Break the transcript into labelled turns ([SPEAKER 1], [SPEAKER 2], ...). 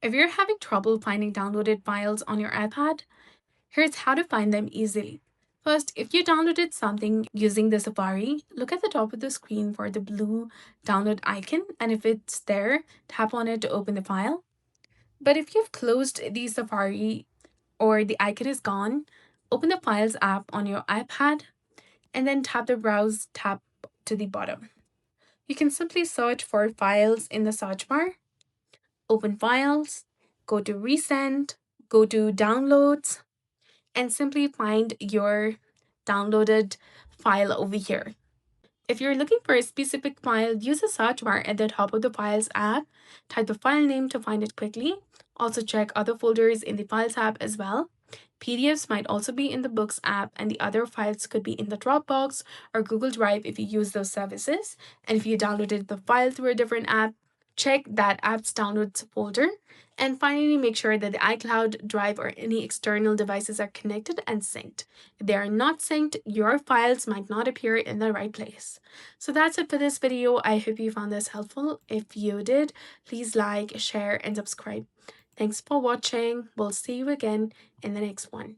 [SPEAKER 1] If you're having trouble finding downloaded files on your iPad, here's how to find them easily. First, if you downloaded something using the Safari, look at the top of the screen for the blue download icon, and if it's there, tap on it to open the file. But if you've closed the Safari or the icon is gone, open the Files app on your iPad and then tap the Browse tab to the bottom. You can simply search for files in the search bar, open Files, go to Recent, go to Downloads, and simply find your downloaded file over here. If you're looking for a specific file, use the search bar at the top of the Files app, type the file name to find it quickly. Also check other folders in the Files app as well. PDFs might also be in the Books app, and the other files could be in the Dropbox or Google Drive if you use those services. And if you downloaded the file through a different app, check that app's downloads folder. And finally, make sure that the iCloud, Drive, or any external devices are connected and synced. If they are not synced, your files might not appear in the right place. So that's it for this video. I hope you found this helpful. If you did, please like, share, and subscribe. Thanks for watching. We'll see you again in the next one.